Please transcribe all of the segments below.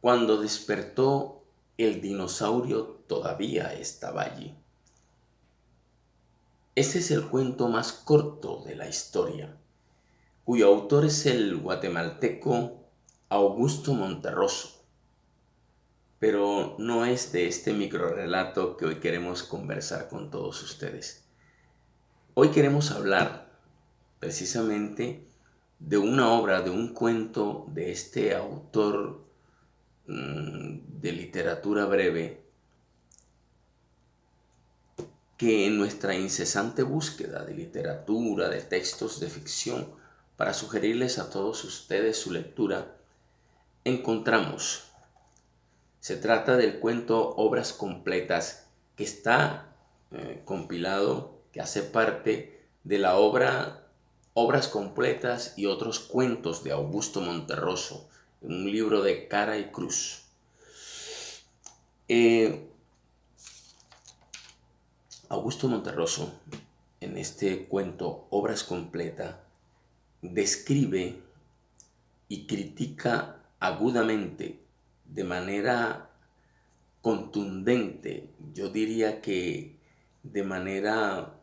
Cuando despertó, el dinosaurio todavía estaba allí. Este es el cuento más corto de la historia, cuyo autor es el guatemalteco Augusto Monterroso, pero no es de este microrrelato que hoy queremos conversar con todos ustedes. Hoy queremos hablar precisamente de una obra, de un cuento de este autor de literatura breve, que en nuestra incesante búsqueda de literatura, de textos de ficción, para sugerirles a todos ustedes su lectura, encontramos. Se trata del cuento Obras Completas, que está compilado, que hace parte de la obra Obras Completas y otros cuentos de Augusto Monterroso, en un libro de Cara y Cruz. Augusto Monterroso, en este cuento Obras Completas, describe y critica agudamente, de manera contundente, yo diría que de manera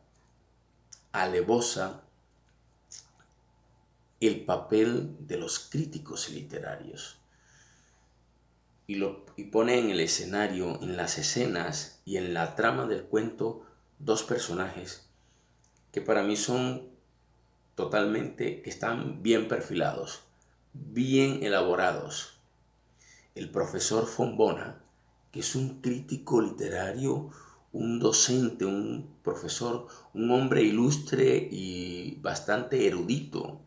alevosa, el papel de los críticos literarios. Y pone en el escenario, en las escenas y en la trama del cuento, dos personajes que para mí son totalmente, que están bien perfilados, bien elaborados. El profesor Fombona, que es un crítico literario, un docente, un profesor, un hombre ilustre y bastante erudito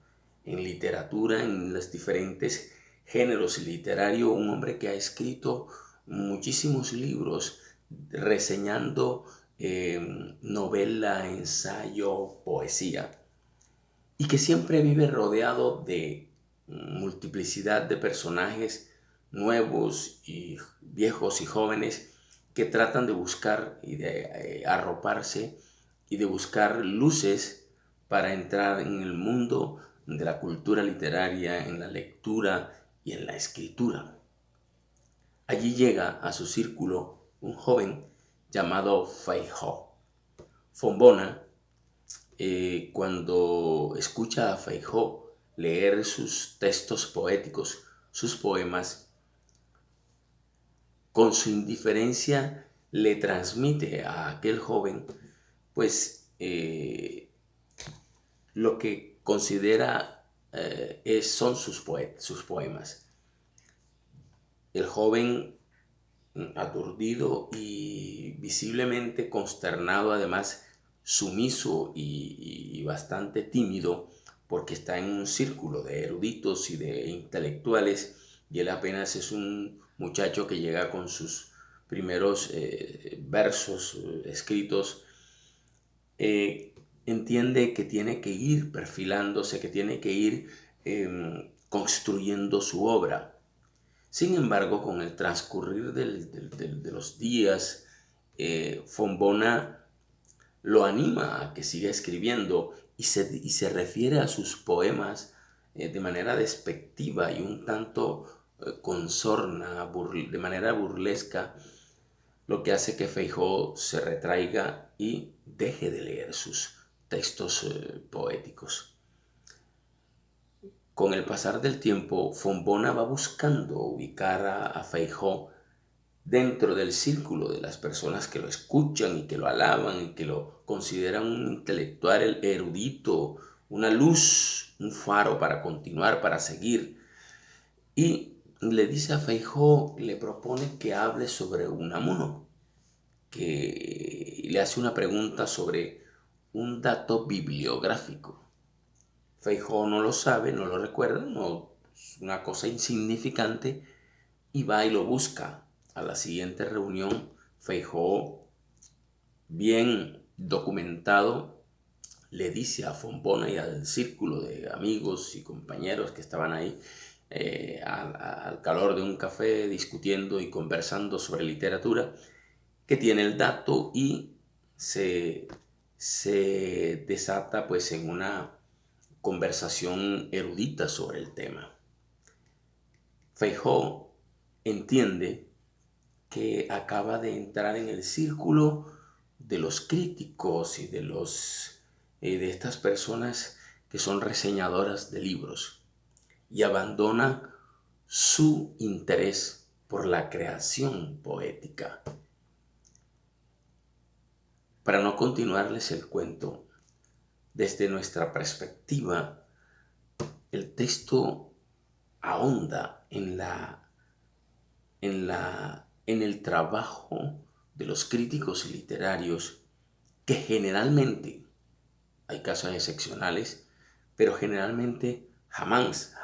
en literatura, en los diferentes géneros literarios, un hombre que ha escrito muchísimos libros reseñando novela, ensayo, poesía, y que siempre vive rodeado de multiplicidad de personajes nuevos y viejos y jóvenes que tratan de buscar y de arroparse y de buscar luces para entrar en el mundo de la cultura literaria, en la lectura y en la escritura. Allí llega a su círculo un joven llamado Feijó. Fombona, cuando escucha a Feijó leer sus textos poéticos, sus poemas, con su indiferencia le transmite a aquel joven, pues, lo que considera son sus poemas. El joven, aturdido y visiblemente consternado, además sumiso y bastante tímido, porque está en un círculo de eruditos y de intelectuales, y él apenas es un muchacho que llega con sus primeros versos escritos. Entiende que tiene que ir perfilándose, que tiene que ir construyendo su obra. Sin embargo, con el transcurrir de los días, Fombona lo anima a que siga escribiendo y se refiere a sus poemas de manera despectiva y un tanto con sorna, de manera burlesca, lo que hace que Feijó se retraiga y deje de leer sus textos poéticos. Con el pasar del tiempo, Fombona va buscando ubicar a Feijó dentro del círculo de las personas que lo escuchan y que lo alaban y que lo consideran un intelectual erudito, una luz, un faro para continuar, para seguir. Y le dice a Feijó, le propone que hable sobre Unamuno, que le hace una pregunta sobre un dato bibliográfico. Feijó no lo sabe, no lo recuerda, no, es una cosa insignificante, y va y lo busca. A la siguiente reunión, Feijó, bien documentado, le dice a Fombona y al círculo de amigos y compañeros que estaban ahí al calor de un café discutiendo y conversando sobre literatura, que tiene el dato, y se, se desata pues en una conversación erudita sobre el tema. Feijó entiende que acaba de entrar en el círculo de los críticos y de estas personas que son reseñadoras de libros, y abandona su interés por la creación poética. Para no continuarles el cuento, desde nuestra perspectiva, el texto ahonda en el trabajo de los críticos literarios, que generalmente, hay casos excepcionales, pero generalmente jamás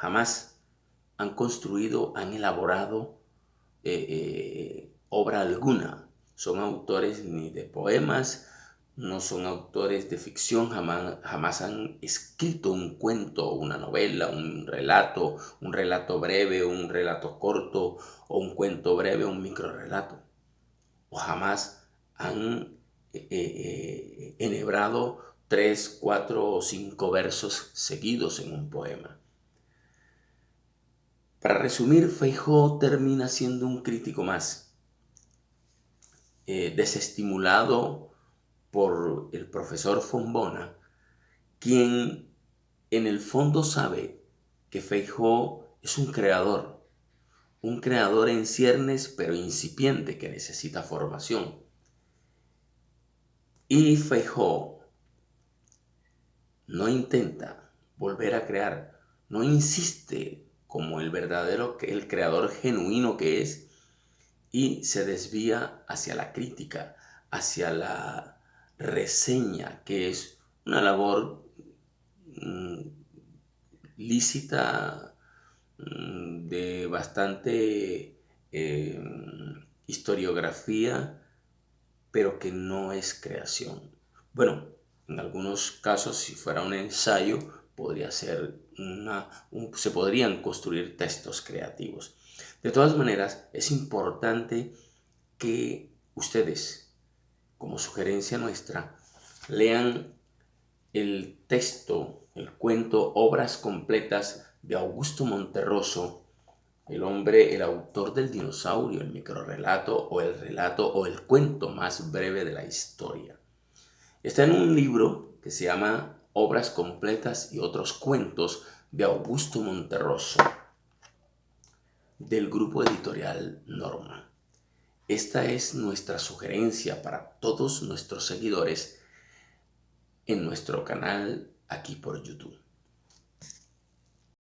han construido, han elaborado obra alguna. Son autores ni de poemas, no son autores de ficción, jamás han escrito un cuento, una novela, un relato breve, un relato corto, o un cuento breve, un microrrelato. O jamás han enhebrado 3, 4 o 5 versos seguidos en un poema. Para resumir, Feijóo termina siendo un crítico más, desestimulado por el profesor Fombona, quien en el fondo sabe que Feijóo es un creador en ciernes pero incipiente, que necesita formación. Y Feijóo no intenta volver a crear, no insiste como el creador genuino que es, y se desvía hacia la crítica, hacia la reseña, que es una labor lícita, de bastante historiografía, pero que no es creación. Bueno, en algunos casos, si fuera un ensayo, podría ser se podrían construir textos creativos. De todas maneras, es importante que ustedes, como sugerencia nuestra, lean el texto, el cuento Obras Completas de Augusto Monterroso, el autor del dinosaurio, el microrrelato o el relato o el cuento más breve de la historia. Está en un libro que se llama Obras Completas y otros cuentos de Augusto Monterroso, del grupo editorial Norma. Esta es nuestra sugerencia para todos nuestros seguidores en nuestro canal aquí por YouTube.